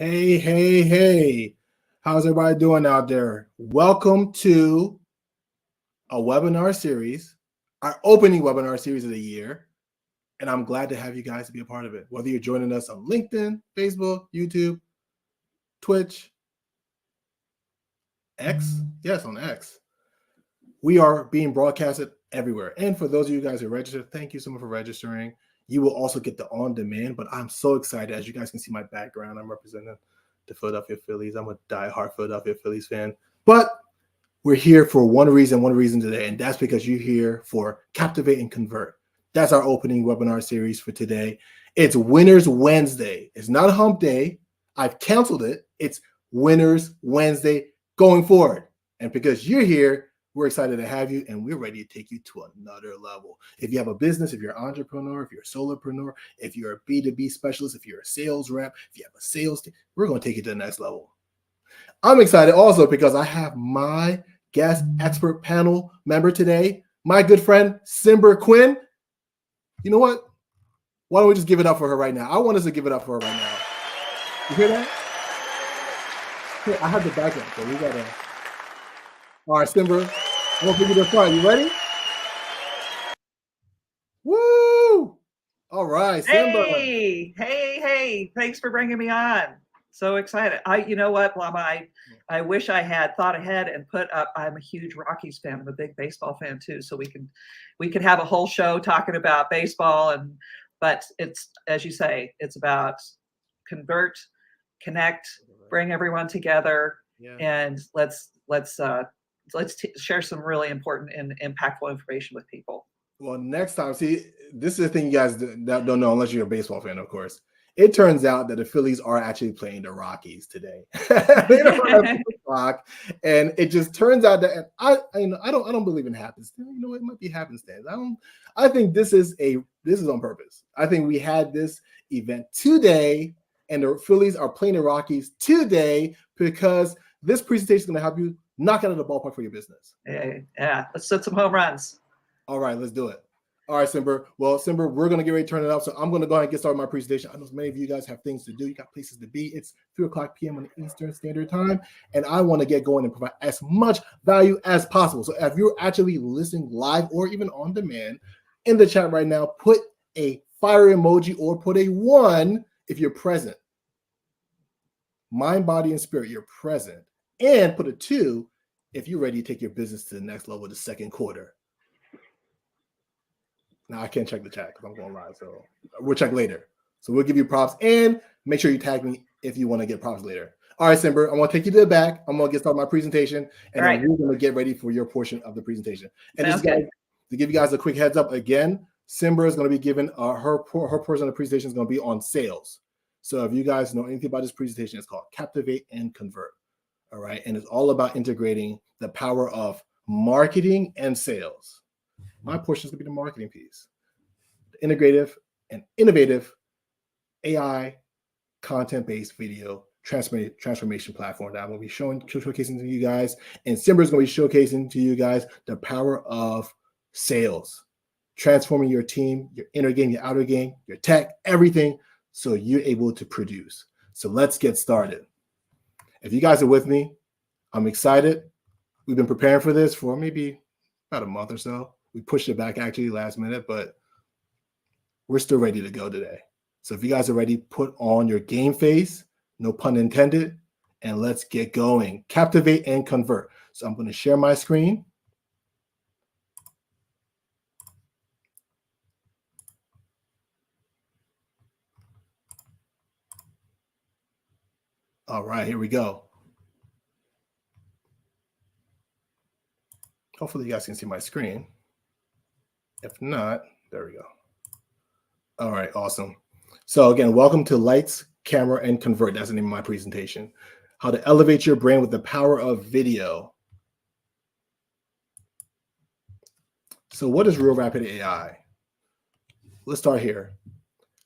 Hey, hey, hey. How's everybody doing out there? Welcome to a webinar series, our opening webinar series of the year. And I'm glad to have you guys to be a part of it. Whether you're joining us on LinkedIn, Facebook, YouTube, Twitch, X. Yes, on X. We are being broadcasted everywhere. And for those of you guys who registered, thank you so much for registering. You will also get the on-demand, but I'm so excited. As you guys can see my background, I'm representing the Philadelphia Phillies. I'm a diehard Philadelphia Phillies fan. But we're here for one reason today, and that's because you're here for Captivate and Convert. That's our opening webinar series for today. It's Winners Wednesday. It's not a hump day. I've canceled it. It's Winners Wednesday going forward. And because you're here, we're excited to have you, and we're ready to take you to another level. If you have a business, if you're an entrepreneur, if you're a solopreneur, if you're a B2B specialist, if you're a sales rep, if you have a sales team, we're going to take you to the next level. I'm excited also because I have my guest expert panel member today, my good friend, Simber Quinn. You know what? Why don't we just give it up for her right now? I want us to give it up for her right now. You hear that? Hey, I have the backup, so we got to. All right, Simber, I'm going to give you the front. You ready? Woo! All right, Simber. Hey. Thanks for bringing me on. So excited. You know what, Blama, I wish I had thought ahead and put up, I'm a huge Rockies fan. I'm a big baseball fan too. So we could have a whole show talking about baseball, but it's, as you say, it's about convert, connect, bring everyone together, and let's share some really important and impactful information with people. Well, next time, see, this is the thing you guys don't know unless you're a baseball fan, of course. It turns out that the Phillies are actually playing the Rockies today. They don't have the clock, and it just turns out that I don't believe in happenstance. You know, it might be happenstance. I think this is on purpose. I think we had this event today, and the Phillies are playing the Rockies today because this presentation is going to help you knock out of the ballpark for your business. Yeah, let's set some home runs. All right, let's do it. All right, Simber. Well, Simber, we're going to get ready to turn it up. So I'm going to go ahead and get started with my presentation. I know many of you guys have things to do. You got places to be. It's 3:00 p.m. on the Eastern Standard Time. And I want to get going and provide as much value as possible. So if you're actually listening live or even on demand, in the chat right now, put a fire emoji or put a 1 if you're present. Mind, body, and spirit, you're present. And put a 2 if you're ready to take your business to the next level of the second quarter. Now I can't check the chat because I'm going live, so we'll check later. So we'll give you props and make sure you tag me if you want to get props later. All right, Simber, I'm going to take you to the back. I'm going to get started with my presentation, and then we're going to get ready for your portion of the presentation. And just guys, to give you guys a quick heads up again, Simber is going to be given her portion of the presentation is going to be on sales. So if you guys know anything about this presentation, it's called Captivate and Convert. All right, and it's all about integrating the power of marketing and sales. My portion is going to be the marketing piece, the integrative and innovative AI content-based video transformation platform that I'm going to be showcasing to you guys. And Simber is going to be showcasing to you guys the power of sales, transforming your team, your inner game, your outer game, your tech, everything, so you're able to produce. So let's get started. If you guys are with me, I'm excited. We've been preparing for this for maybe about a month or so. We pushed it back actually last minute, but we're still ready to go today. So if you guys are ready, put on your game face, no pun intended, and let's get going. Captivate and Convert. So I'm going to share my screen. All right, here we go. Hopefully you guys can see my screen. If not, there we go. All right, awesome. So again, welcome to Lights, Camera, and Convert. That's the name of my presentation. How to elevate your brand with the power of video. So what is Real Rapid AI? Let's start here.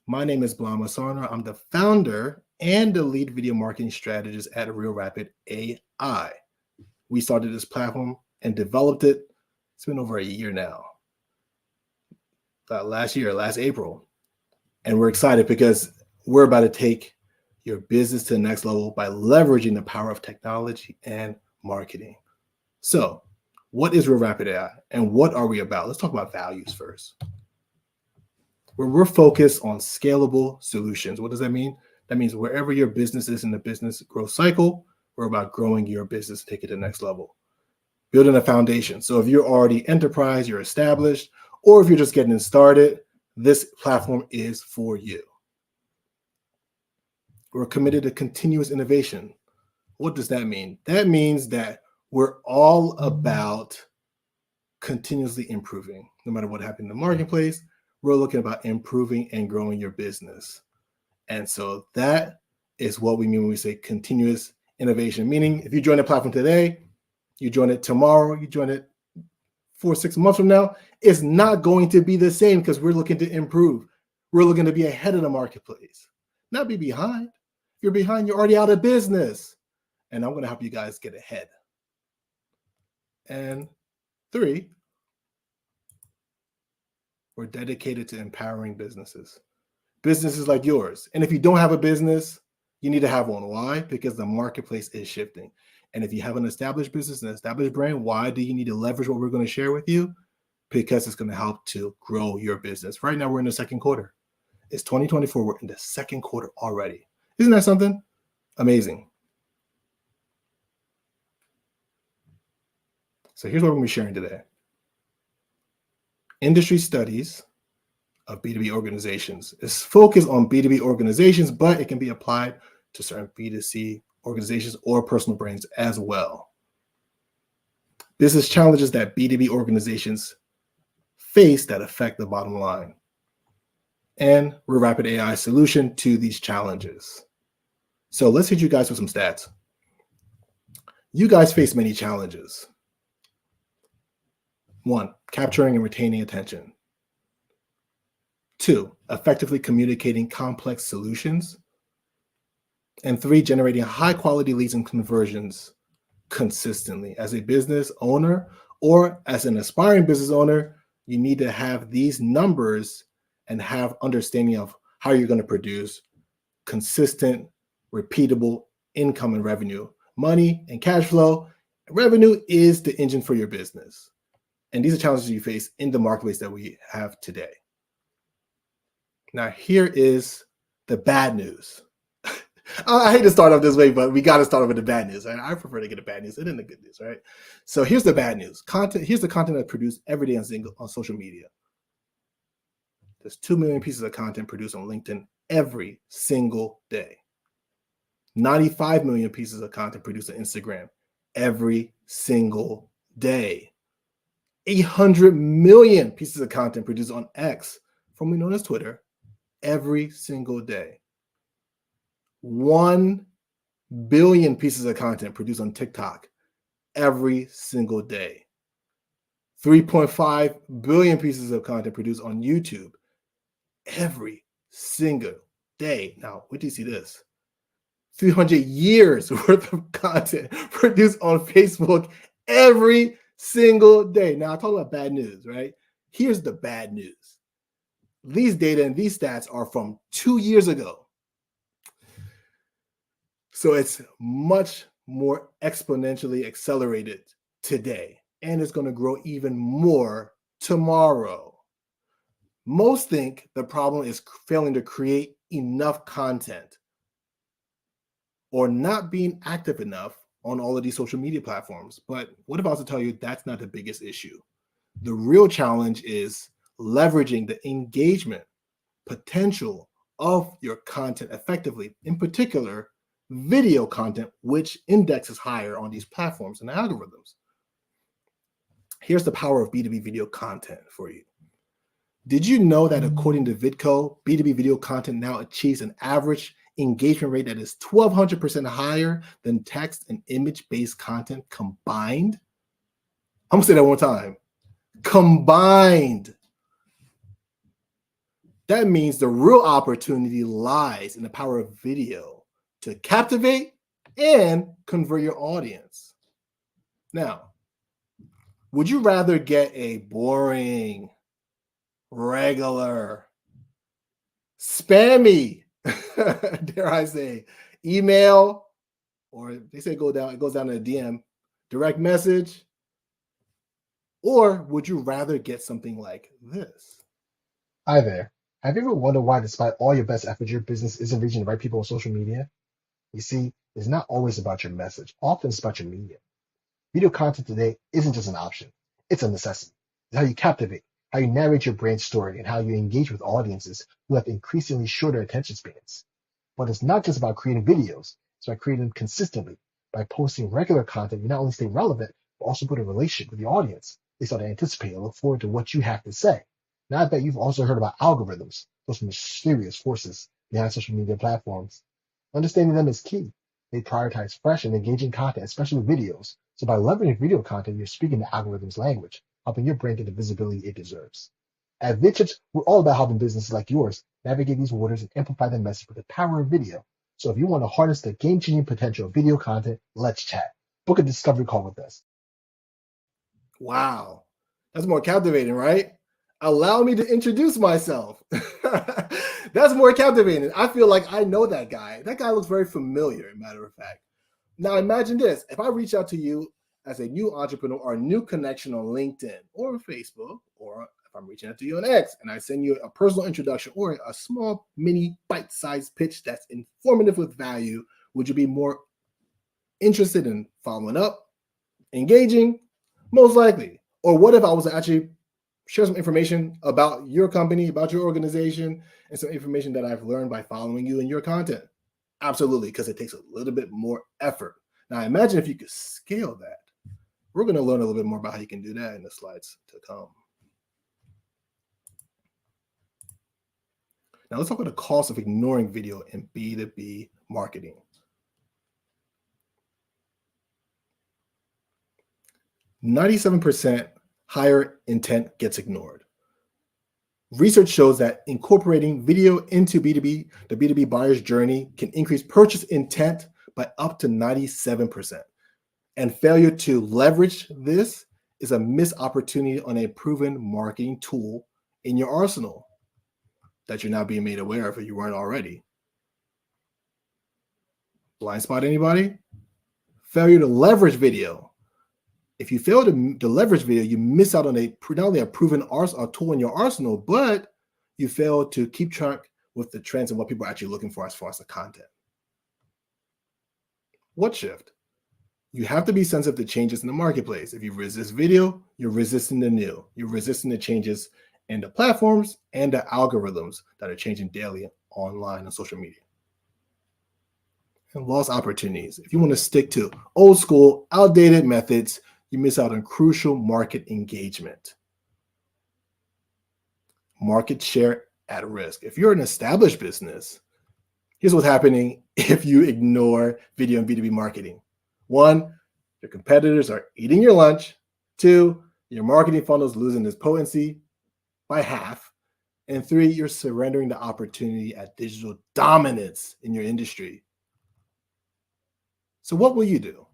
My name is Blama Sarna. I'm the founder and the lead video marketing strategist at Real Rapid AI. We started this platform and developed it. It's been over a year now. Last April. And we're excited because we're about to take your business to the next level by leveraging the power of technology and marketing. So, what is Real Rapid AI and what are we about? Let's talk about values first. We're focused on scalable solutions. What does that mean? That means wherever your business is in the business growth cycle, we're about growing your business, take it to the next level. Building a foundation. So if you're already enterprise, you're established, or if you're just getting started, this platform is for you. We're committed to continuous innovation. What does that mean? That means that we're all about continuously improving. No matter what happened in the marketplace, we're looking about improving and growing your business. And so that is what we mean when we say continuous innovation, meaning if you join the platform today, you join it tomorrow, you join it 4 or 6 months from now, it's not going to be the same because we're looking to improve. We're looking to be ahead of the marketplace, not be behind. If you're behind, you're already out of business. And I'm going to help you guys get ahead. And 3, we're dedicated to empowering businesses. Businesses like yours. And if you don't have a business, you need to have one. Why? Because the marketplace is shifting. And if you have an established business, an established brand, why do you need to leverage what we're going to share with you? Because it's going to help to grow your business. Right now, we're in the second quarter. It's 2024. We're in the second quarter already. Isn't that something? Amazing. So here's what we're going to be sharing today. Industry studies of B2B organizations. It's focused on B2B organizations, but it can be applied to certain B2C organizations or personal brands as well. Business challenges that B2B organizations face that affect the bottom line. And Real Rapid AI solution to these challenges. So let's hit you guys with some stats. You guys face many challenges. 1, capturing and retaining attention. 2, effectively communicating complex solutions. And 3, generating high quality leads and conversions consistently. As a business owner or as an aspiring business owner, you need to have these numbers and have understanding of how you're going to produce consistent, repeatable income and revenue. Money and cash flow. Revenue is the engine for your business. And these are challenges you face in the marketplace that we have today. Now, here is the bad news. I hate to start off this way, but we got to start off with the bad news. Right? I prefer to get the bad news and then the good news, right? So here's the bad news. Here's the content that's produced every day on social media. There's 2 million pieces of content produced on LinkedIn every single day. 95 million pieces of content produced on Instagram every single day. 800 million pieces of content produced on X, formerly known as Twitter, every single day. 1 billion pieces of content produced on TikTok every single day. 3.5 billion pieces of content produced on YouTube every single day. Now, wait till you see this. 300 years worth of content produced on Facebook every single day. Now, I talk about bad news, right? Here's the bad news. These data and these stats are from 2 years ago. So it's much more exponentially accelerated today, and it's going to grow even more tomorrow. Most think the problem is failing to create enough content or not being active enough on all of these social media platforms. But what if I was to tell you that's not the biggest issue? The real challenge is leveraging the engagement potential of your content effectively, in particular, video content, which indexes higher on these platforms and algorithms. Here's the power of B2B video content for you. Did you know that according to Vidco, B2B video content now achieves an average engagement rate that is 1,200% higher than text and image-based content combined? I'm gonna say that one time. Combined. That means the real opportunity lies in the power of video to captivate and convert your audience. Now, would you rather get a boring, regular, spammy dare I say, email, or they say it goes down to a DM, direct message, or would you rather get something like this? Hi there. Have you ever wondered why, despite all your best efforts, your business isn't reaching the right people on social media? You see, it's not always about your message. Often it's about your medium. Video content today isn't just an option. It's a necessity. It's how you captivate, how you narrate your brand story, and how you engage with audiences who have increasingly shorter attention spans. But it's not just about creating videos. It's about creating them consistently. By posting regular content, you not only stay relevant, but also build a relationship with the audience. They start to anticipate and look forward to what you have to say. Now, I bet you've also heard about algorithms, those mysterious forces behind social media platforms. Understanding them is key. They prioritize fresh and engaging content, especially videos. So by leveraging video content, you're speaking the algorithm's language, helping your brand get the visibility it deserves. At VidChips, we're all about helping businesses like yours navigate these waters and amplify their message with the power of video. So if you want to harness the game-changing potential of video content, let's chat. Book a discovery call with us. Wow, that's more captivating, right? Allow me to introduce myself. That's more captivating. I feel like I know that guy. That guy looks very familiar, matter of fact. Now imagine this. If I reach out to you as a new entrepreneur or a new connection on LinkedIn or Facebook, or if I'm reaching out to you on X and I send you a personal introduction or a small mini bite-sized pitch that's informative with value, would you be more interested in following up, engaging? Most likely. Or what if I was to actually share some information about your company, about your organization, and some information that I've learned by following you and your content? Absolutely, because it takes a little bit more effort. Now, imagine if you could scale that. We're going to learn a little bit more about how you can do that in the slides to come. Now, let's talk about the cost of ignoring video in B2B marketing. 97% higher intent gets ignored. Research shows that incorporating video into the B2B buyer's journey can increase purchase intent by up to 97%. And failure to leverage this is a missed opportunity on a proven marketing tool in your arsenal that you're now being made aware of if you weren't already. Blind spot anybody? Failure to leverage video. If you fail to leverage video, you miss out on not only a proven tool in your arsenal, but you fail to keep track with the trends and what people are actually looking for as far as the content. What shift? You have to be sensitive to changes in the marketplace. If you resist video, you're resisting the new. You're resisting the changes in the platforms and the algorithms that are changing daily online and social media. And lost opportunities. If you want to stick to old school, outdated methods, you miss out on crucial market engagement. Market share at risk. If you're an established business, here's what's happening if you ignore video and B2B marketing. 1, your competitors are eating your lunch. 2, your marketing funnel is losing its potency by half. And 3, you're surrendering the opportunity at digital dominance in your industry. So what will you do?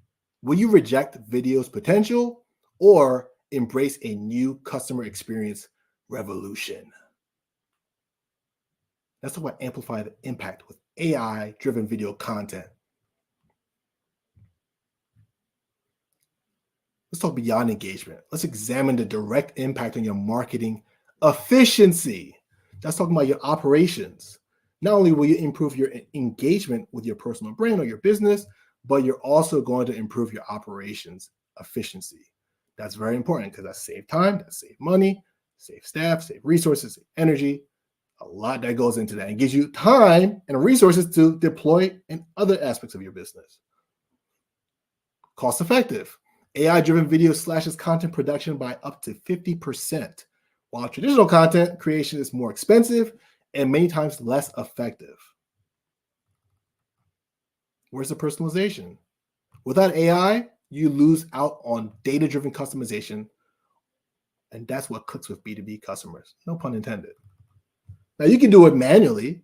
Will you reject video's potential or embrace a new customer experience revolution? Let's talk about amplify the impact with AI-driven video content. Let's talk beyond engagement. Let's examine the direct impact on your marketing efficiency. That's talking about your operations. Not only will you improve your engagement with your personal brand or your business, but you're also going to improve your operations efficiency. That's very important because that saves time, that saves money, save staff, save resources, save energy. A lot that goes into that and gives you time and resources to deploy in other aspects of your business. Cost effective. AI-driven video slashes content production by up to 50%, while traditional content creation is more expensive and many times less effective. Where's the personalization? Without AI, you lose out on data-driven customization, and that's what clicks with B2B customers. No pun intended. Now, you can do it manually,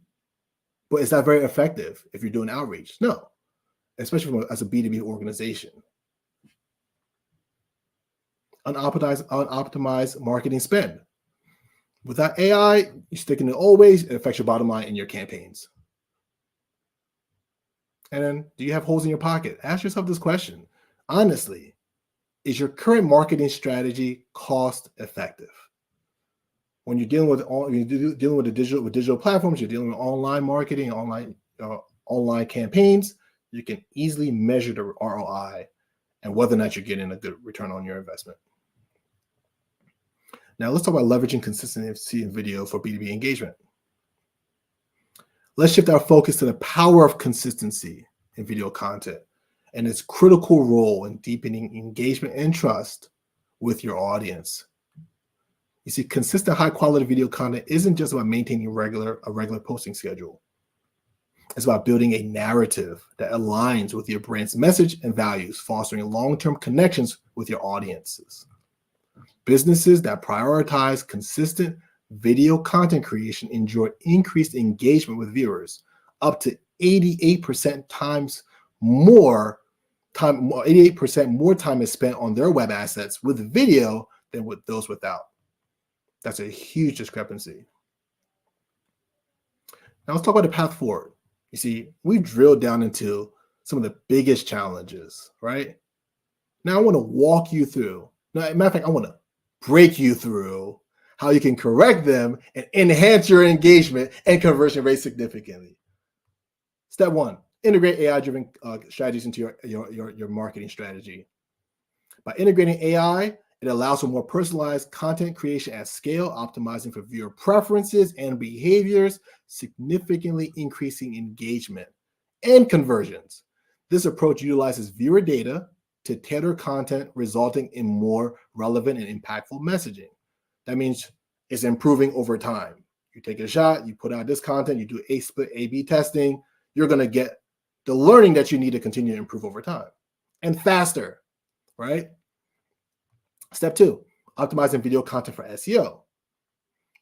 but is that very effective if you're doing outreach? No, especially as a B2B organization. Unoptimized marketing spend. Without AI, you stick in the old ways, it affects your bottom line in your campaigns. And then, do you have holes in your pocket? Ask yourself this question. Honestly, is your current marketing strategy cost effective? When you're dealing with digital platforms, you're dealing with online marketing, online campaigns, you can easily measure the ROI and whether or not you're getting a good return on your investment. Now, let's talk about leveraging consistency in video for B2B engagement. Let's shift our focus to the power of consistency in video content and its critical role in deepening engagement and trust with your audience. You see, consistent high-quality video content isn't just about maintaining a regular posting schedule. It's about building a narrative that aligns with your brand's message and values, fostering long-term connections with your audiences. Businesses that prioritize consistent video content creation enjoy increased engagement with viewers, up to 88% more time is spent on their web assets with video than with those without. That's a huge discrepancy. Now let's talk about the path forward. You see, we've drilled down into some of the biggest challenges, right? Now I want to walk you through. Now, as a matter of fact, I want to break you through how you can correct them and enhance your engagement and conversion rate significantly. Step one, integrate AI-driven strategies into your marketing strategy. By integrating AI, it allows for more personalized content creation at scale, optimizing for viewer preferences and behaviors, significantly increasing engagement and conversions. This approach utilizes viewer data to tailor content, resulting in more relevant and impactful messaging. That means it's improving over time. You take a shot, you put out this content, you do split A/B testing, you're going to get the learning that you need to continue to improve over time and faster, right? Step two, optimizing video content for SEO.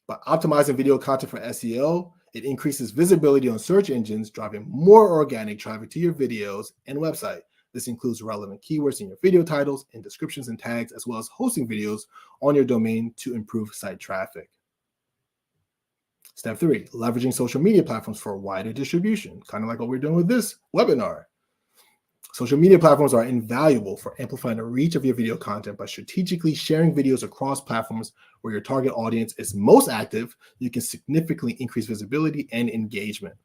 By optimizing video content for SEO, it increases visibility on search engines, driving more organic traffic to your videos and website. This includes relevant keywords in your video titles and descriptions and tags, as well as hosting videos on your domain to improve site traffic. Step three, leveraging social media platforms for wider distribution, kind of like what we're doing with this webinar. Social media platforms are invaluable for amplifying the reach of your video content. By strategically sharing videos across platforms where your target audience is most active, you can significantly increase visibility and engagement.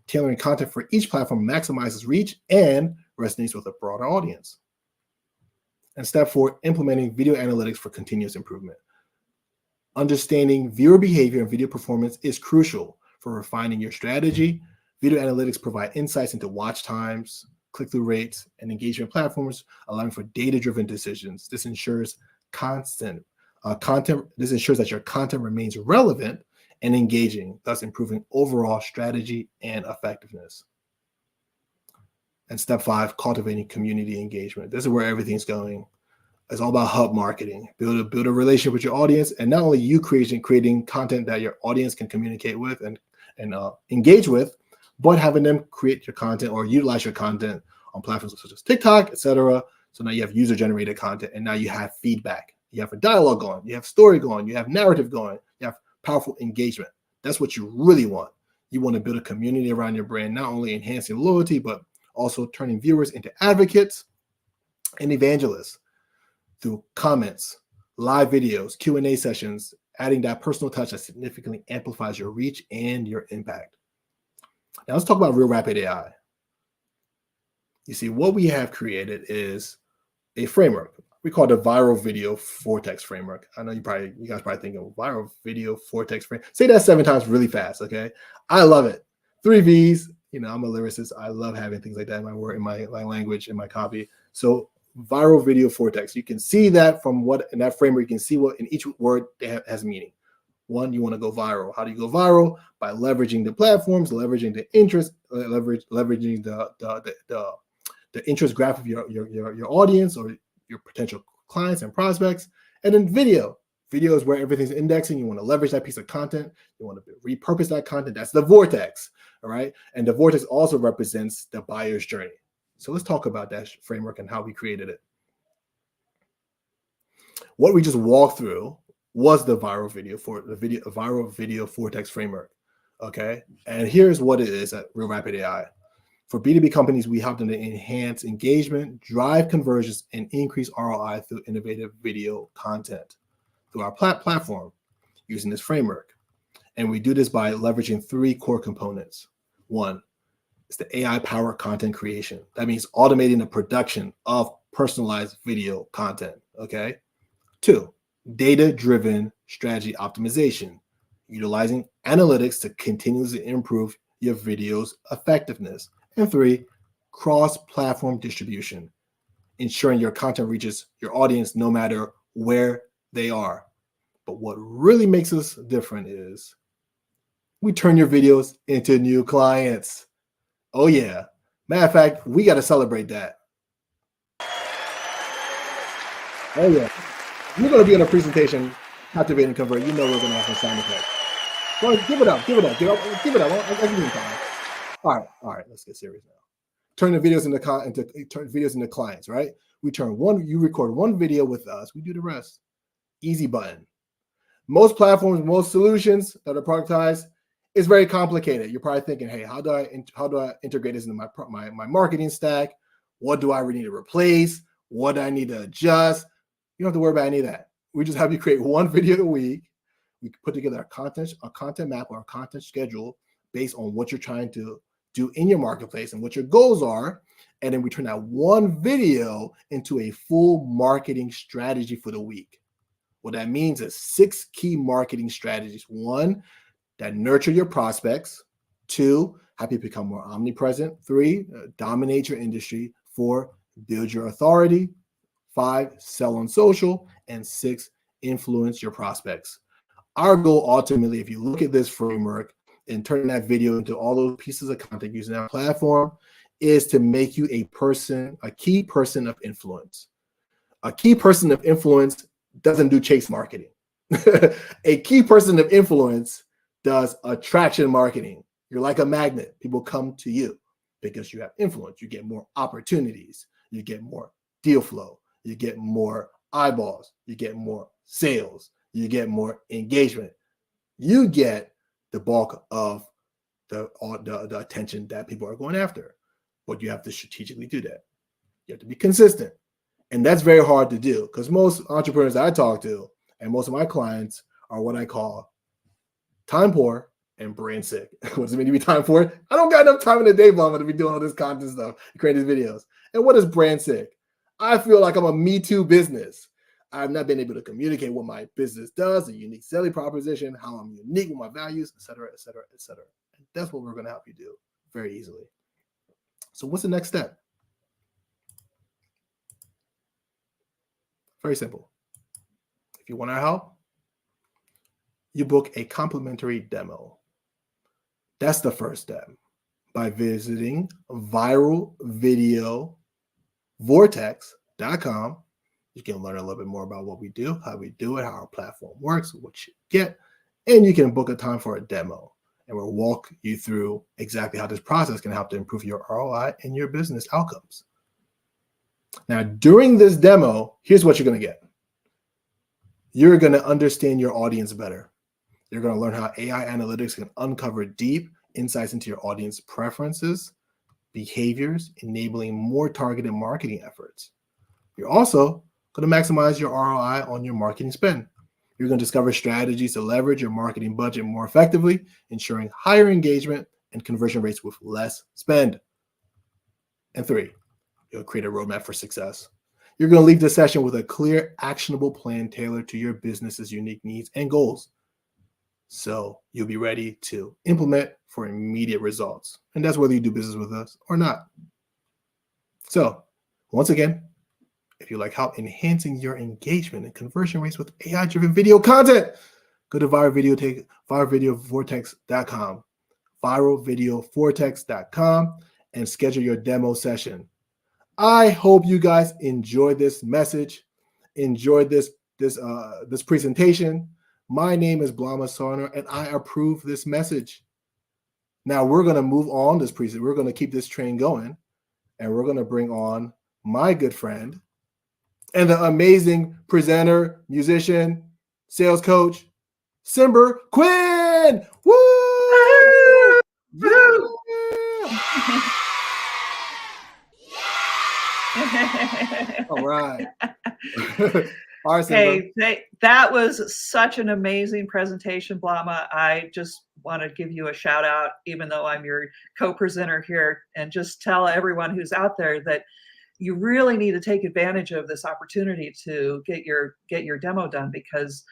Tailoring content for each platform maximizes reach and resonates with a broader audience. And step four, implementing video analytics for continuous improvement. Understanding viewer behavior and video performance is crucial for refining your strategy. Video analytics provide insights into watch times, click-through rates, and engagement platforms, allowing for data-driven decisions. This ensures that your content remains relevant and engaging, thus improving overall strategy and effectiveness. And step five, cultivating community engagement. This is where everything's going. It's all about hub marketing. Build a relationship with your audience, and not only you creating content that your audience can communicate with and engage with, but having them create your content or utilize your content on platforms such as TikTok, etc. So now you have user-generated content, and now you have feedback. You have a dialogue going, you have story going, you have narrative going, you have powerful engagement. That's what you really want. You want to build a community around your brand, not only enhancing loyalty, but also turning viewers into advocates and evangelists through comments, live videos, Q&A sessions, adding that personal touch that significantly amplifies your reach and your impact. Now let's talk about Real Rapid AI. You see, what we have created is a framework. We call it the Viral Video Vortex Framework. I know you guys probably thinking Viral Video Vortex Framework. Say that 7 times really fast, okay? I love it. 3 V's. You know, I'm a lyricist. I love having things like that in my word, in my language, in my copy. So Viral Video Vortex. You can see that from what in that framework. You can see what in each word has meaning. One, you want to go viral. How do you go viral? By leveraging the platforms, leveraging the interest, leveraging the interest graph of your audience or your potential clients and prospects. And then video. Video is where everything's indexing. You want to leverage that piece of content. You want to repurpose that content. That's the vortex, all right? And the vortex also represents the buyer's journey. So let's talk about that framework and how we created it. What we just walked through was the Viral Video Vortex framework, okay? And here's what it is at Real Rapid AI. For B2B companies, we help them to enhance engagement, drive conversions, and increase ROI through innovative video content through our platform using this framework. And we do this by leveraging 3 core components. 1 is the AI-powered content creation. That means automating the production of personalized video content, okay? 2, data-driven strategy optimization, utilizing analytics to continuously improve your video's effectiveness. And 3, cross-platform distribution, ensuring your content reaches your audience no matter where they are. But what really makes us different is we turn your videos into new clients. Oh yeah. Matter of fact, we got to celebrate that. Oh yeah. We're going to be on a presentation, Captivate and Convert. You know we're going to have some sound effects. Well, give it up. I'll give you time. All right. Let's get serious now. Turn the videos into clients, right? You record one video with us. We do the rest. Easy button. Most platforms, most solutions that are productized, it's very complicated. You're probably thinking, hey, how do I integrate this into my marketing stack? What do I really need to replace? What do I need to adjust? You don't have to worry about any of that. We just have you create one video a week. We put together a content map or a content schedule based on what you're trying to do in your marketplace and what your goals are. And then we turn that one video into a full marketing strategy for the week. What that means is 6 key marketing strategies. 1, that nurture your prospects. 2, help you become more omnipresent. 3, dominate your industry. 4, build your authority. 5, sell on social. And 6, influence your prospects. Our goal ultimately, if you look at this framework and turn that video into all those pieces of content using our platform, is to make you a key person of influence. A key person of influence doesn't do chase marketing. A key person of influence does attraction marketing. You're like a magnet. People come to you because you have influence. You get more opportunities. You get more deal flow. You get more eyeballs. You get more sales. You get more engagement. You get the bulk of the attention that people are going after. But you have to strategically do that. You have to be consistent. And that's very hard to do because most entrepreneurs that I talk to and most of my clients are what I call time poor and brain sick. What does it mean to be time poor? I don't got enough time in the day, Mama, to be doing all this content stuff, creating these videos. And what is brain sick? I feel like I'm a Me Too business. I've not been able to communicate what my business does, a unique selling proposition, how I'm unique with my values, et cetera, et cetera, et cetera. And that's what we're going to help you do very easily. So what's the next step? Very simple. If you want our help, you book a complimentary demo. That's the first step by visiting viralvideovortex.com. You can learn a little bit more about what we do, how we do it, how our platform works, what you get, and you can book a time for a demo. And we'll walk you through exactly how this process can help to improve your ROI and your business outcomes. Now, during this demo, here's what you're going to get. You're going to understand your audience better. You're going to learn how AI analytics can uncover deep insights into your audience preferences, behaviors, enabling more targeted marketing efforts. You're also going to maximize your ROI on your marketing spend. You're going to discover strategies to leverage your marketing budget more effectively, ensuring higher engagement and conversion rates with less spend. And 3, you'll create a roadmap for success. You're going to leave the session with a clear, actionable plan tailored to your business's unique needs and goals. So you'll be ready to implement for immediate results. And that's whether you do business with us or not. So once again, if you like help enhancing your engagement and conversion rates with AI-driven video content, go to viralvideovortex.com, viralvideovortex.com, and schedule your demo session. I hope you guys enjoyed this message, enjoyed this presentation. My name is Blama Sarner, and I approve this message. Now we're going to move on this presentation. We're going to keep this train going, and we're going to bring on my good friend and the amazing presenter, musician, sales coach, Simber Quinn. Woo! Yeah! All right. All right, Simba. Hey, that was such an amazing presentation, Blama. I just want to give you a shout out, even though I'm your co-presenter here, and just tell everyone who's out there that you really need to take advantage of this opportunity to get your demo done, because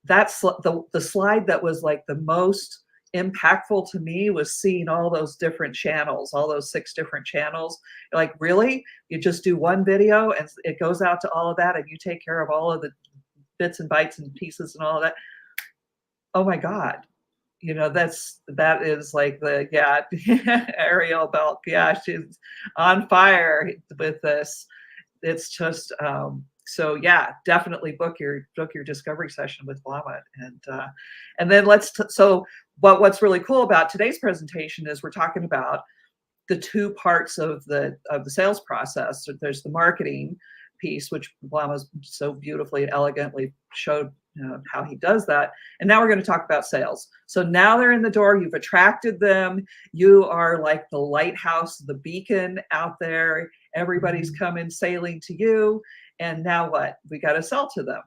that's the slide that was like the most impactful to me was seeing all those different channels, all those 6 different channels. Like, really? You just do one video and it goes out to all of that and you take care of all of the bits and bytes and pieces and all of that? Oh my God. That is like Ariel Belk. Yeah, she's on fire with this. It's just, so yeah, definitely book your discovery session with Blama, and then what's really cool about today's presentation is we're talking about the 2 parts of the sales process. So there's the marketing piece, which Blama so beautifully and elegantly showed how he does that. And now we're going to talk about sales. So now they're in the door, you've attracted them, you are like the lighthouse, the beacon out there, everybody's coming sailing to you. And now what? We got to sell to them.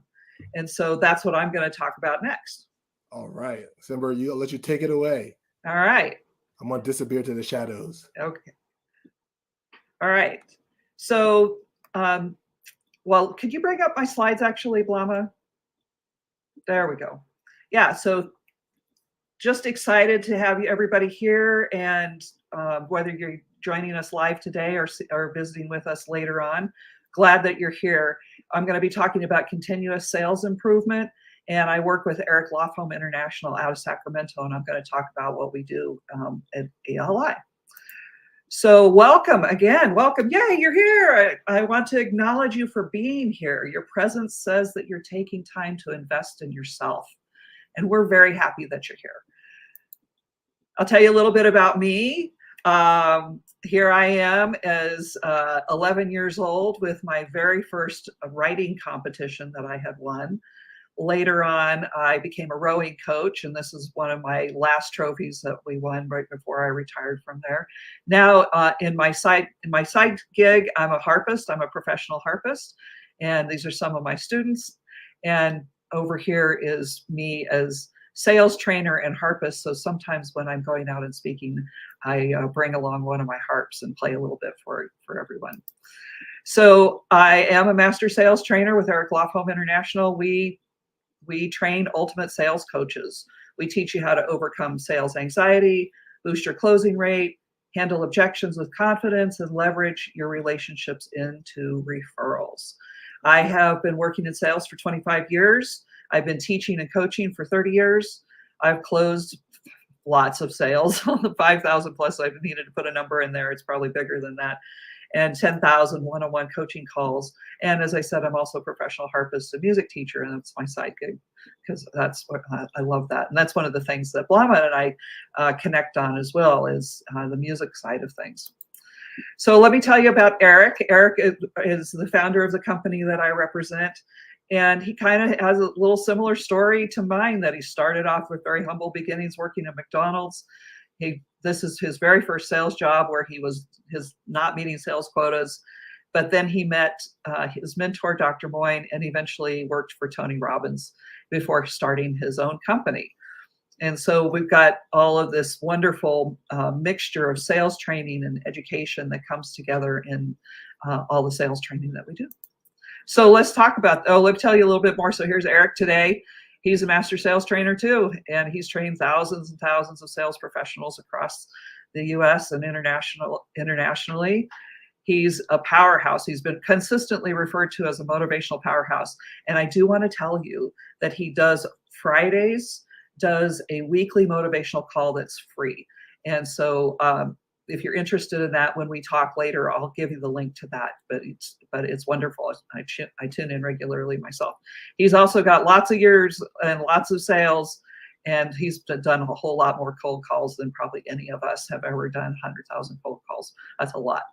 And so that's what I'm going to talk about next. All right, Simba, I'll let you take it away. All right. I'm going to disappear to the shadows. Okay. All right. So, well, could you bring up my slides actually, Blama? There we go. Yeah, so just excited to have everybody here, and whether you're joining us live today or visiting with us later on, glad that you're here. I'm going to be talking about continuous sales improvement, and I work with Eric Lofholm International out of Sacramento, and I'm going to talk about what we do at ALI. So welcome again, welcome. Yay, you're here. I want to acknowledge you for being here. Your presence says that you're taking time to invest in yourself, and we're very happy that you're here. I'll tell you a little bit about me. Here I am as 11 years old with my very first writing competition that I had won. Later on, I became a rowing coach, and this is one of my last trophies that we won right before I retired from there. Now, in my side gig, I'm a harpist. I'm a professional harpist, and these are some of my students. And over here is me as sales trainer and harpist. So sometimes when I'm going out and speaking, I bring along one of my harps and play a little bit for everyone. So I am a master sales trainer with Eric Lofholm International. We train ultimate sales coaches. We teach you how to overcome sales anxiety, boost your closing rate, handle objections with confidence, and leverage your relationships into referrals. I have been working in sales for 25 years. I've been teaching and coaching for 30 years. I've closed lots of sales, 5,000 plus. I've needed to put a number in there. It's probably bigger than that. And 10,000 one-on-one coaching calls. And as I said, I'm also a professional harpist, a music teacher, and that's my side gig because that's what I love that. And that's one of the things that Blama and I connect on as well, is the music side of things. So let me tell you about Eric. Eric is the founder of the company that I represent. And he kind of has a little similar story to mine, that he started off with very humble beginnings working at McDonald's. This is his very first sales job where he was not meeting sales quotas, but then he met his mentor, Dr. Moyne, and eventually worked for Tony Robbins before starting his own company. And so we've got all of this wonderful mixture of sales training and education that comes together in all the sales training that we do. So let's talk about, let me tell you a little bit more. So here's Eric today. He's a master sales trainer too, and he's trained thousands and thousands of sales professionals across the US and internationally. He's a powerhouse. He's been consistently referred to as a motivational powerhouse. And I do want to tell you that he does Fridays, does a weekly motivational call that's free. And so if you're interested in that, when we talk later, I'll give you the link to that. But it's wonderful. I tune in regularly myself. He's also got lots of years and lots of sales, and he's done a whole lot more cold calls than probably any of us have ever done. 100,000 cold calls. That's a lot.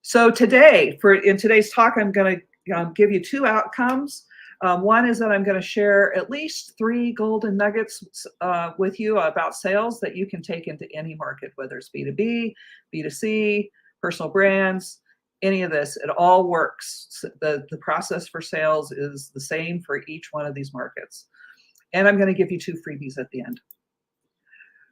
So today, in today's talk, I'm going to give you 2 outcomes. One is that I'm going to share at least 3 golden nuggets with you about sales that you can take into any market, whether it's B2B, B2C, personal brands, any of this. It all works. The process for sales is the same for each one of these markets. And I'm going to give you 2 freebies at the end.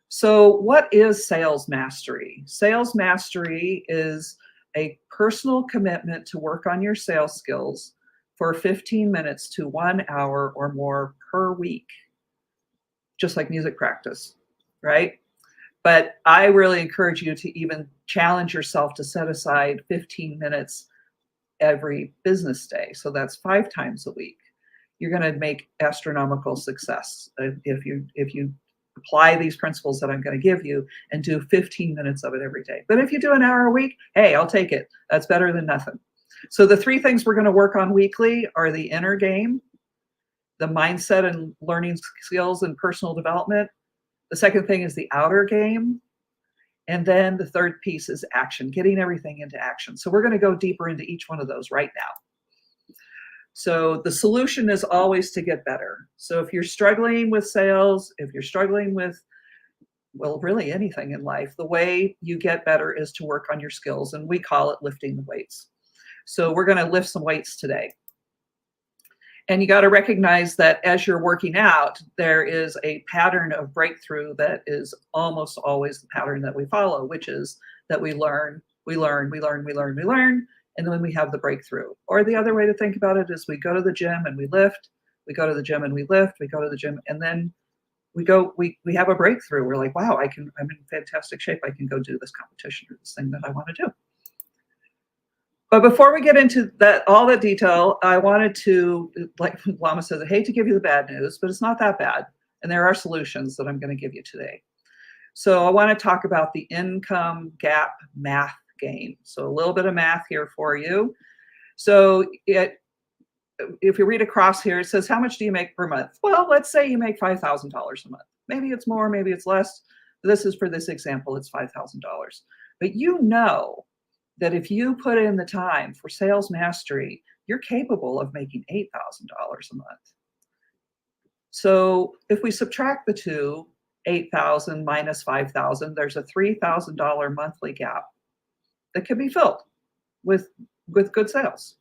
So what is sales mastery? Sales mastery is a personal commitment to work on your sales skills for 15 minutes to 1 hour or more per week, just like music practice, right? But I really encourage you to even challenge yourself to set aside 15 minutes every business day. So that's 5 times a week. You're going to make astronomical success if you apply these principles that I'm going to give you and do 15 minutes of it every day. But if you do an hour a week, hey, I'll take it. That's better than nothing. So the 3 things we're going to work on weekly are the inner game, the mindset and learning skills and personal development. The second thing is the outer game. And then the third piece is action, getting everything into action. So we're going to go deeper into each one of those right now. So the solution is always to get better. So if you're struggling with sales, if you're struggling with, well, really anything in life, the way you get better is to work on your skills. And we call it lifting the weights. So we're going to lift some weights today. And you got to recognize that as you're working out, there is a pattern of breakthrough that is almost always the pattern that we follow, which is that we learn, and then we have the breakthrough. Or the other way to think about it is we go to the gym and we lift, we go to the gym and we lift, we go to the gym, and then we have a breakthrough. We're like, wow, I'm in fantastic shape. I can go do this competition or this thing that I want to do. But before we get into all that detail, I wanted to, like Lama says, I hate to give you the bad news, but it's not that bad. And there are solutions that I'm going to give you today. So I want to talk about the income gap math game. So a little bit of math here for you. So if you read across here, it says, how much do you make per month? Well, let's say you make $5,000 a month. Maybe it's more, maybe it's less. This is for this example, it's $5,000. But you know that if you put in the time for sales mastery, you're capable of making $8,000 a month. So if we subtract the two, 8,000 minus 5,000, there's a $3,000 monthly gap that can be filled with good sales.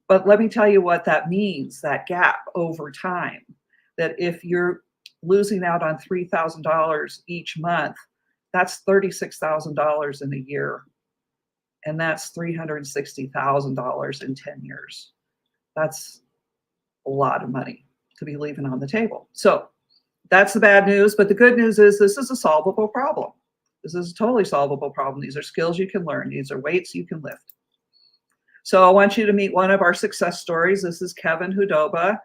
But let me tell you what that means, that gap over time, that if you're losing out on $3,000 each month, that's $36,000 in a year. And that's $360,000 in 10 years. That's a lot of money to be leaving on the table. So that's the bad news. But the good news is this is a solvable problem. This is a totally solvable problem. These are skills you can learn. These are weights you can lift. So I want you to meet one of our success stories. This is Kevin Hudoba.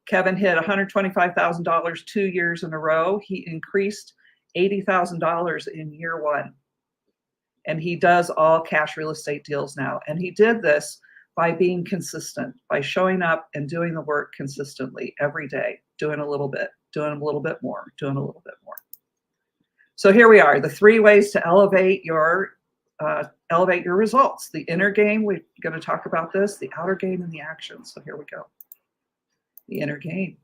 Kevin hit $125,000 2 years in a row. He increased $80,000 in year 1. And he does all cash real estate deals now. And he did this by being consistent, by showing up and doing the work consistently every day, doing a little bit, doing a little bit more, doing a little bit more. So here we are, the 3 ways to elevate your results. The inner game, we're going to talk about this, the outer game, and the action. So here we go. The inner game.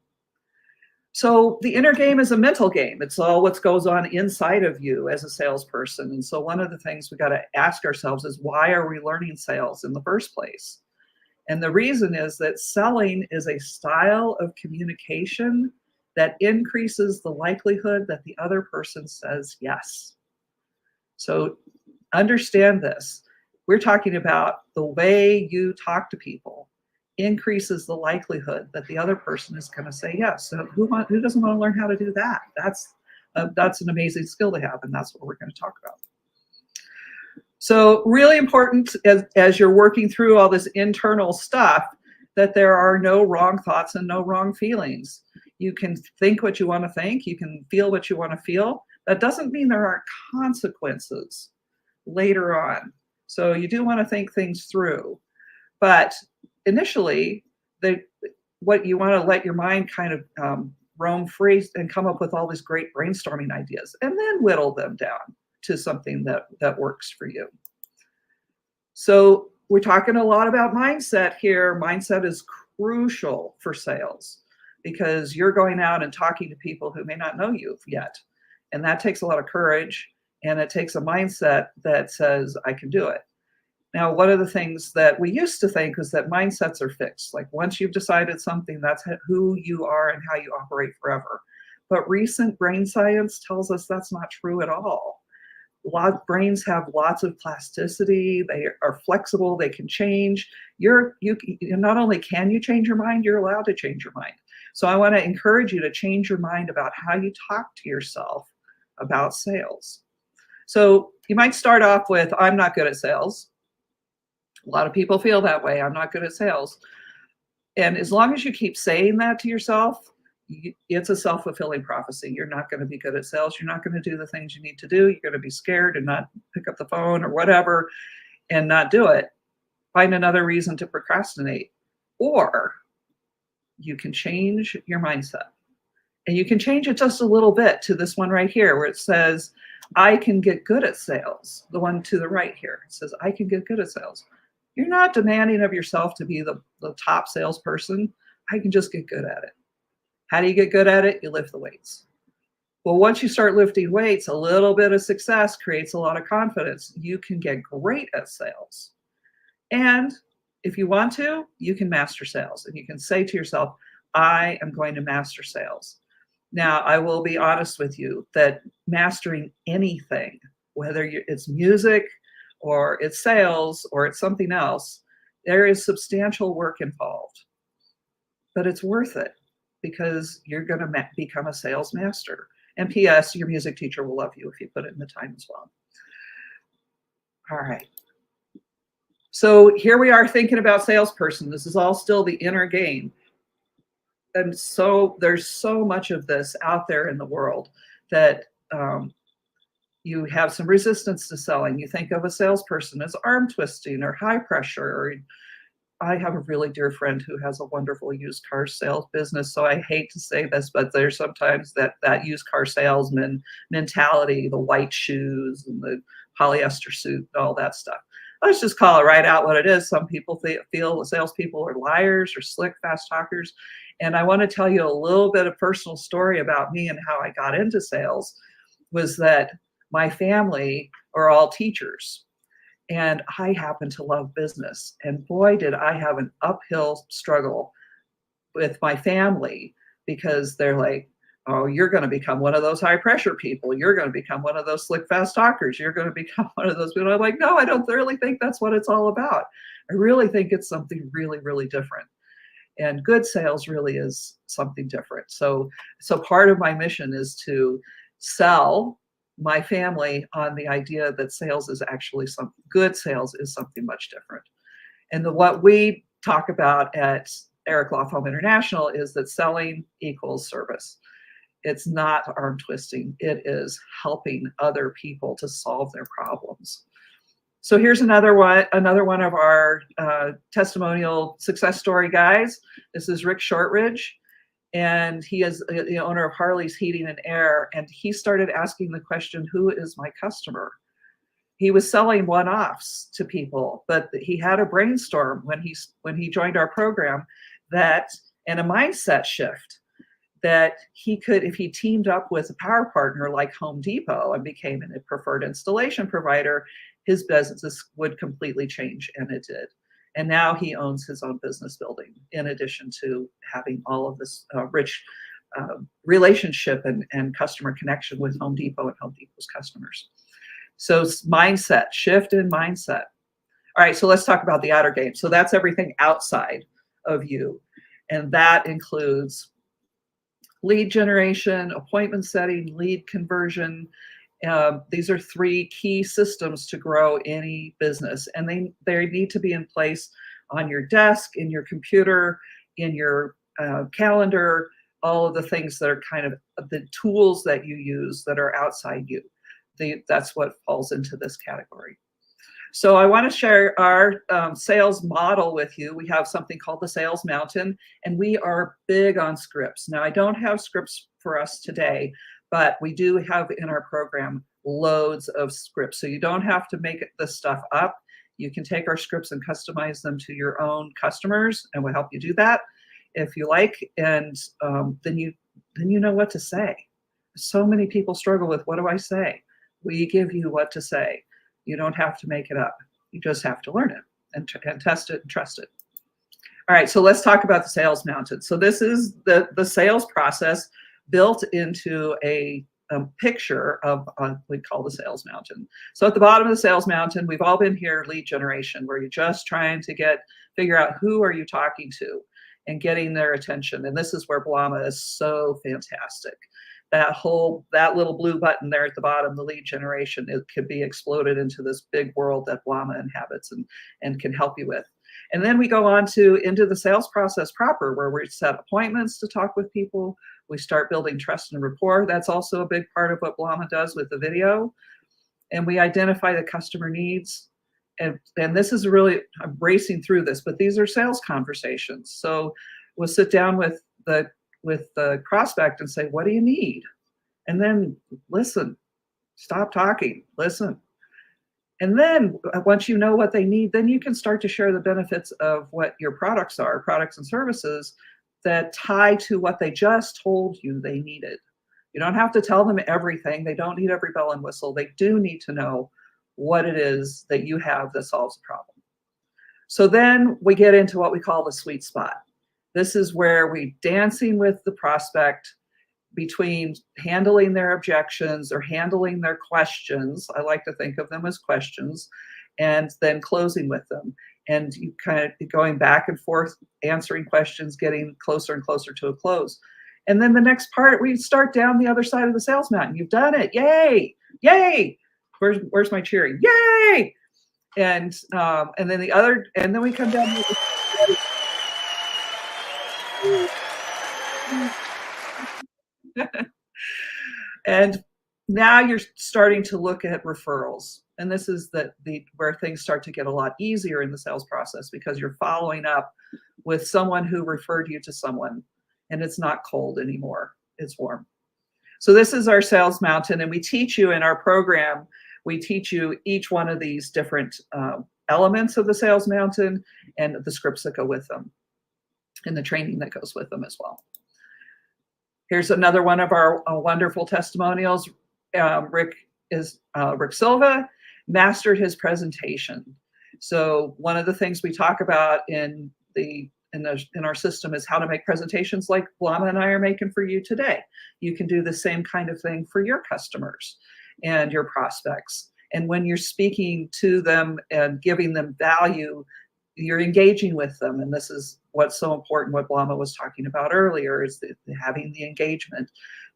So the inner game is a mental game. It's all what goes on inside of you as a salesperson. And so one of the things we got to ask ourselves is, why are we learning sales in the first place? And the reason is that selling is a style of communication that increases the likelihood that the other person says yes. So understand this. We're talking about the way you talk to people increases the likelihood that the other person is going to say yes. So who doesn't want to learn how to do that? That's an amazing skill to have, and that's what we're going to talk about. So really important as you're working through all this internal stuff, that there are no wrong thoughts and no wrong feelings. You can think what you want to think. You can feel what you want to feel. That doesn't mean there aren't consequences later on. So you do want to think things through. But initially, what you want to let your mind kind of roam free and come up with all these great brainstorming ideas, and then whittle them down to something that works for you. So we're talking a lot about mindset here. Mindset is crucial for sales because you're going out and talking to people who may not know you yet. And that takes a lot of courage, and it takes a mindset that says, I can do it. Now, one of the things that we used to think is that mindsets are fixed. Like once you've decided something, that's who you are and how you operate forever. But recent brain science tells us that's not true at all. Brains have lots of plasticity. They are flexible. They can change. You not only can you change your mind, you're allowed to change your mind. So I want to encourage you to change your mind about how you talk to yourself about sales. So you might start off with, I'm not good at sales. A lot of people feel that way. I'm not good at sales. And as long as you keep saying that to yourself, it's a self-fulfilling prophecy. You're not going to be good at sales. You're not going to do the things you need to do. You're going to be scared and not pick up the phone or whatever and not do it. Find another reason to procrastinate. Or you can change your mindset. And you can change it just a little bit to this one right here where it says, I can get good at sales. The one to the right here. It says, I can get good at sales. You're not demanding of yourself to be the top salesperson. I can just get good at it. How do you get good at it? You lift the weights. Well, once you start lifting weights, a little bit of success creates a lot of confidence. You can get great at sales. And if you want to, you can master sales. And you can say to yourself, I am going to master sales. Now, I will be honest with you that mastering anything, whether it's music or it's sales or it's something else, there is substantial work involved. But it's worth it because you're going to become a sales master. And P.S., your music teacher will love you if you put it in the time as well. All right. So here we are thinking about salesperson. This is all still the inner game. And so there's so much of this out there in the world that you have some resistance to selling. You think of a salesperson as arm twisting or high pressure. Or I have a really dear friend who has a wonderful used car sales business. So I hate to say this, but there's sometimes that used car salesman mentality, the white shoes and the polyester suit, and all that stuff. Let's just call it right out what it is. Some people feel the salespeople are liars or slick, fast talkers. And I want to tell you a little bit of personal story about me and how I got into sales was that my family are all teachers. And I happen to love business. And boy, did I have an uphill struggle with my family because they're like, oh, you're going to become one of those high pressure people. You're going to become one of those slick, fast talkers. You're going to become one of those people. I'm like, no, I don't really think that's what it's all about. I really think it's something really, really different. And good sales really is something different. So part of my mission is to sell my family on the idea that sales is actually good sales is something much different. And what we talk about at Eric Loft Home International is that selling equals service. It's not arm twisting. It is helping other people to solve their problems. So here's another one of our testimonial success story guys. This is Rick Shortridge, and he is the owner of Harley's Heating and Air. And he started asking the question, who is my customer? He was selling one-offs to people, but he had a brainstorm when he joined our program and a mindset shift that he could, if he teamed up with a power partner like Home Depot and became a preferred installation provider, his business would completely change, and it did. And now he owns his own business building, in addition to having all of this rich relationship and customer connection with Home Depot and Home Depot's customers. So mindset, shift in mindset. All right, so let's talk about the outer game. So that's everything outside of you. And that includes lead generation, appointment setting, lead conversion. These are three key systems to grow any business, and they need to be in place on your desk, in your computer, in your calendar, all of the things that are kind of the tools that you use that are outside you. That's what falls into this category. So I want to share our sales model with you. We have something called the Sales Mountain, and we are big on scripts. Now, I don't have scripts for us today, but we do have in our program loads of scripts. So you don't have to make this stuff up. You can take our scripts and customize them to your own customers, and we'll help you do that if you like. And then you know what to say. So many people struggle with, what do I say? We give you what to say. You don't have to make it up. You just have to learn it and test it and trust it. All right, so let's talk about the sales mountain. So this is the sales process built into a picture of we call the sales mountain. So at the bottom of the sales mountain, we've all been here, lead generation, where you're just trying to figure out who are you talking to and getting their attention. And this is where Blama is so fantastic. That little blue button there at the bottom, the lead generation, it could be exploded into this big world that Blama inhabits and can help you with. And then we go on into the sales process proper, where we set appointments to talk with people. We start building trust and rapport. That's also a big part of what Blama does with the video. And we identify the customer needs. And this is really, I'm racing through this, but these are sales conversations. So we'll sit down with the prospect and say, what do you need? And then listen, stop talking, listen. And then once you know what they need, then you can start to share the benefits of what your products are, products and services that tie to what they just told you they needed. You don't have to tell them everything. They don't need every bell and whistle. They do need to know what it is that you have that solves the problem. So then we get into what we call the sweet spot. This is where we're dancing with the prospect between handling their objections or handling their questions. I like to think of them as questions, and then closing with them. And you kind of going back and forth, answering questions, getting closer and closer to a close. And then the next part, we start down the other side of the sales mountain. You've done it. Yay. Yay. Where's my cheering? Yay. And then we come down to and now you're starting to look at referrals. And this is where things start to get a lot easier in the sales process, because you're following up with someone who referred you to someone, and it's not cold anymore, it's warm. So this is our sales mountain, and we teach you in our program, we teach you each one of these different elements of the sales mountain and the scripts that go with them and the training that goes with them as well. Here's another one of our wonderful testimonials. Rick Silva mastered his presentation. So one of the things we talk about in our system is how to make presentations like Blama and I are making for you today. You can do the same kind of thing for your customers and your prospects. And when you're speaking to them and giving them value, you're engaging with them. And this is what's so important, what Blama was talking about earlier, is having the engagement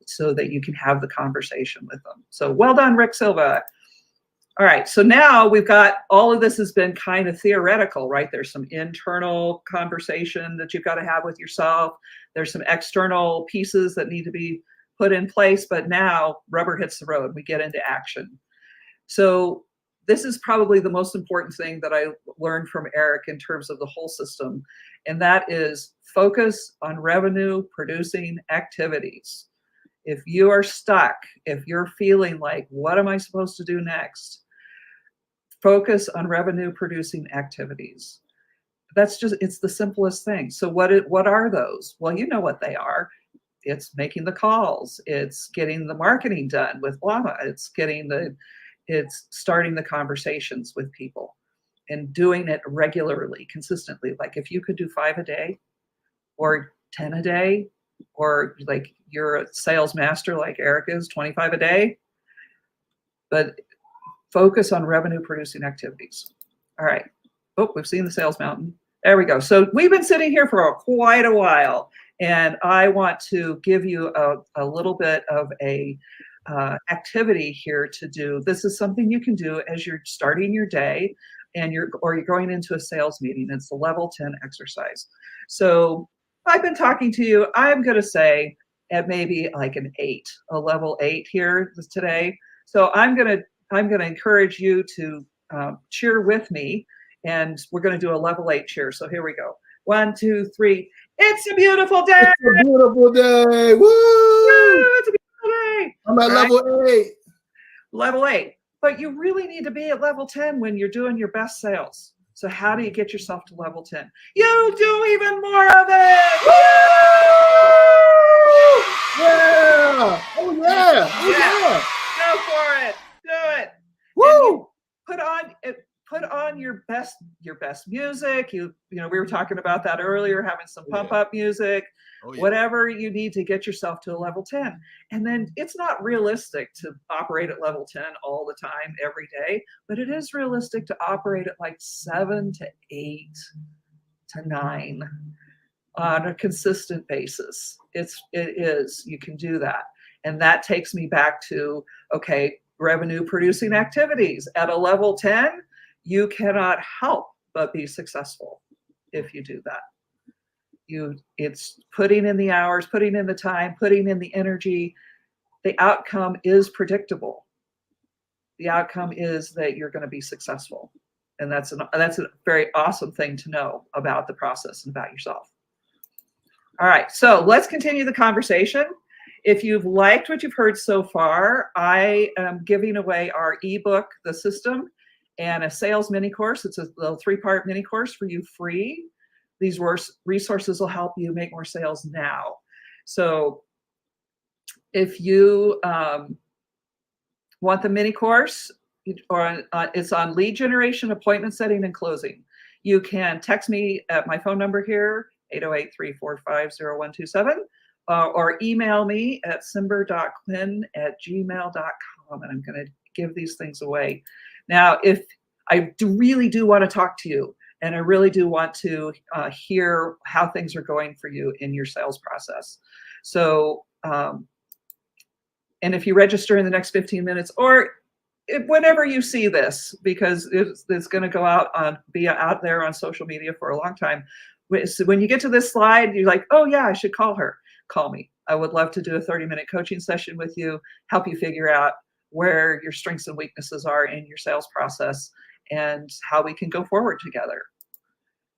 so that you can have the conversation with them. So well done, Rick Silva. All right, so now we've got, all of this has been kind of theoretical, right? There's some internal conversation that you've got to have with yourself. There's some external pieces that need to be put in place, but now rubber hits the road. We get into action. So this is probably the most important thing that I learned from Eric in terms of the whole system, and that is focus on revenue producing activities. If you are stuck, if you're feeling like, what am I supposed to do next? Focus on revenue producing activities. It's the simplest thing. So what are those? Well, you know what they are. It's making the calls. It's getting the marketing done with Blama. It's starting the conversations with people and doing it regularly, consistently. Like if you could do 5 a day or 10 a day, or like you're a sales master like Eric is, 25 a day, but focus on revenue producing activities. All right. Oh, we've seen the sales mountain. There we go. So we've been sitting here for quite a while, and I want to give you a little bit of a activity here to do. This is something you can do as you're starting your day and you're going into a sales meeting. It's the level 10 exercise. So I've been talking to you, I'm going to say at maybe like a level 8 here today. So I'm going to encourage you to cheer with me, and we're going to do a level 8 cheer. So here we go. 1, 2, 3. It's a beautiful day. It's a beautiful day. Woo! It's a beautiful day. I'm at level 8. Level 8. But you really need to be at level 10 when you're doing your best sales. So how do you get yourself to level 10? You do even more of it. Woo! Yeah. Oh yeah. Oh yeah. Go for it. Do it. Woo! Put on, put on your best music. We were talking about that earlier, having some pump up music, whatever you need to get yourself to a level 10. And then it's not realistic to operate at level 10 all the time, every day, but it is realistic to operate at like 7 to 8 to 9 on a consistent basis. It is, you can do that. And that takes me back to, okay, revenue producing activities at a level 10, you cannot help but be successful if you do that. It's putting in the hours, putting in the time, putting in the energy. The outcome is predictable. The outcome is that you're going to be successful. And that's a very awesome thing to know about the process and about yourself. All right, so let's continue the conversation. If you've liked what you've heard so far, I am giving away our ebook, The System, and a sales mini course. It's a little 3-part mini course for you free. These resources will help you make more sales now. So if you want the mini course, or it's on lead generation, appointment setting, and closing, you can text me at my phone number here, 808-345-0127, or email me at simber.quinn@gmail.com, and I'm going to give these things away. Now, if I really do want to talk to you, and I really do want to hear how things are going for you in your sales process. So, and if you register in the next 15 minutes, or whenever you see this, because it's going to go out be out there on social media for a long time. So when you get to this slide, you're like, oh yeah, I should call her. Call me. I would love to do a 30-minute coaching session with you, help you figure out where your strengths and weaknesses are in your sales process and how we can go forward together.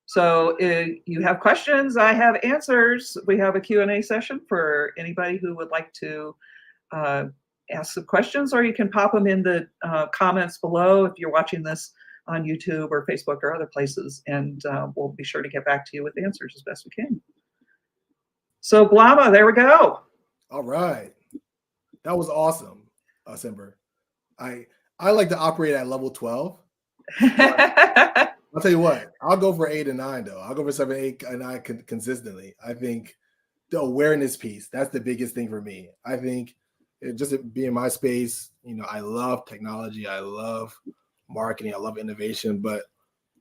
So if you have questions, I have answers. We have a Q&A session for anybody who would like to ask some questions, or you can pop them in the comments below if you're watching this on YouTube or Facebook or other places, and we'll be sure to get back to you with answers as best we can. So Blama, there we go. All right. That was awesome, Simber. I like to operate at level 12. I'll tell you what, I'll go for 8 and 9 though. I'll go for 7, 8, and 9 consistently. I think the awareness piece, that's the biggest thing for me. I think just being in my space, I love technology. I love marketing. I love innovation, but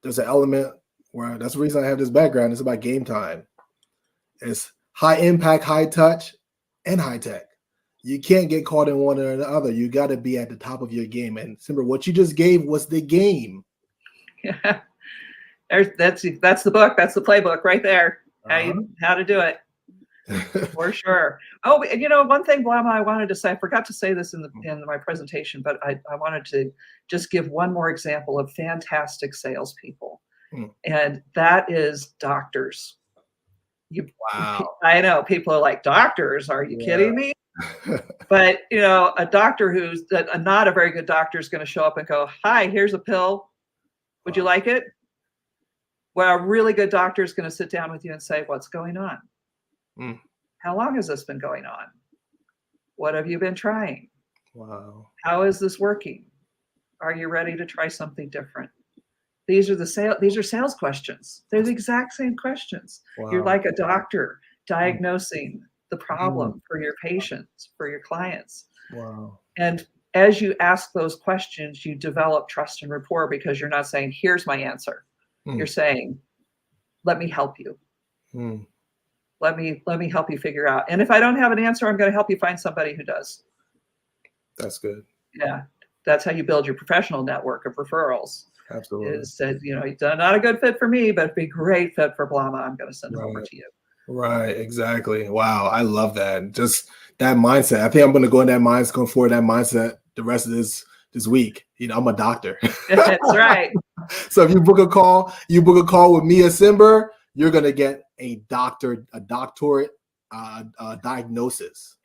there's an element where that's the reason I have this background. It's about game time. It's high impact, high touch, and high tech. You can't get caught in one or the other. You got to be at the top of your game. And Simber, what you just gave was the game. Yeah, that's the book. That's the playbook right there. How to do it. For sure. Oh, one thing, Blama, I wanted to say, I forgot to say this in my presentation, but I wanted to just give one more example of fantastic salespeople, and that is doctors. Wow. I know people are like, doctors? Are you kidding me? But a doctor who's not a very good doctor is going to show up and go, "Hi, here's a pill. Would you like it?" Well, a really good doctor is going to sit down with you and say, "What's going on? How long has this been going on? What have you been trying? Wow. How is this working? Are you ready to try something different?" These are sales questions. They're the exact same questions. Wow. You're like a doctor diagnosing the problem for your patients, for your clients. Wow. And as you ask those questions, you develop trust and rapport, because you're not saying, "Here's my answer." You're saying, "Let me help you. Let me help you figure out. And if I don't have an answer, I'm going to help you find somebody who does." That's good. Yeah. That's how you build your professional network of referrals. Absolutely. Is that, he's not a good fit for me, but it'd be a great fit for Blama. I'm going to send him over to you. Right. Exactly. Wow. I love that. Just that mindset. I think I'm going to go in that mindset, going forward that mindset the rest of this week. I'm a doctor. That's right. So if you book a call with me or Simber, you're going to get a doctorate diagnosis.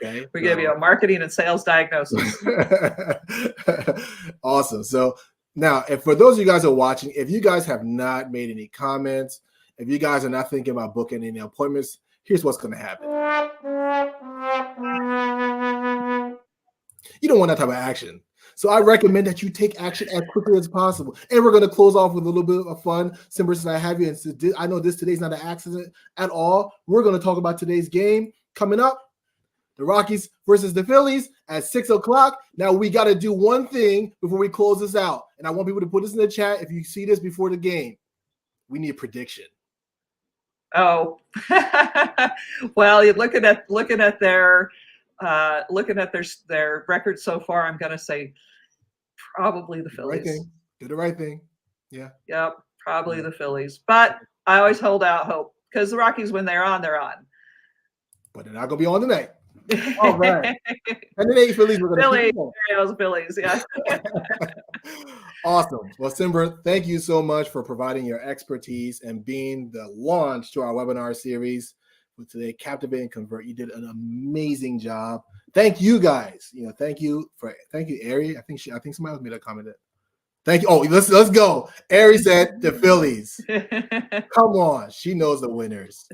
Okay. We give you a marketing and sales diagnosis. Awesome. So now, if for those of you guys who are watching, if you guys have not made any comments, if you guys are not thinking about booking any appointments, here's what's going to happen. You don't want that type of action. So I recommend that you take action as quickly as possible. And we're going to close off with a little bit of fun. Simber, since I have you, and I know today's not an accident at all. We're going to talk about today's game coming up. The Rockies versus the Phillies at 6 o'clock. Now we got to do one thing before we close this out. And I want people to put this in the chat if you see this before the game. We need a prediction. Oh, well, you're looking at their record so far. I'm going to say probably the Phillies. Do the right thing. Yeah. Yep. Probably the Phillies. But I always hold out hope because the Rockies, when they're on, they're on. But they're not going to be on tonight. All right. And then Phillies, we're going to Phillies, yeah. Awesome. Well, Simber, thank you so much for providing your expertise and being the launch to our webinar series with today, Captivate and Convert. You did an amazing job. Thank you guys. Thank you, Ari. I think somebody else made a comment. Thank you. Oh, let's go. Ari said the Phillies. Come on, she knows the winners.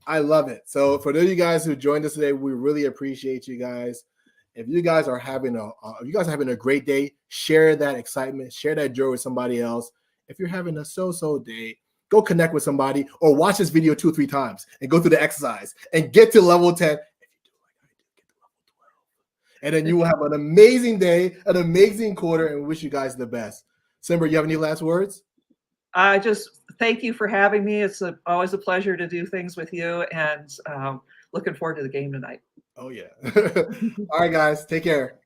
I love it. So for those of you guys who joined us today, we really appreciate you guys. If you guys are having a great day, share that excitement, share that joy with somebody else. If you're having a so-so day, go connect with somebody or watch this video 2 or 3 times and go through the exercise and get to level 10. If you do like I did, get to level 12. And then you will have an amazing day, an amazing quarter, and we wish you guys the best. Simber, you have any last words? I just thank you for having me. It's always a pleasure to do things with you, and looking forward to the game tonight. Oh, yeah. All right, guys. Take care.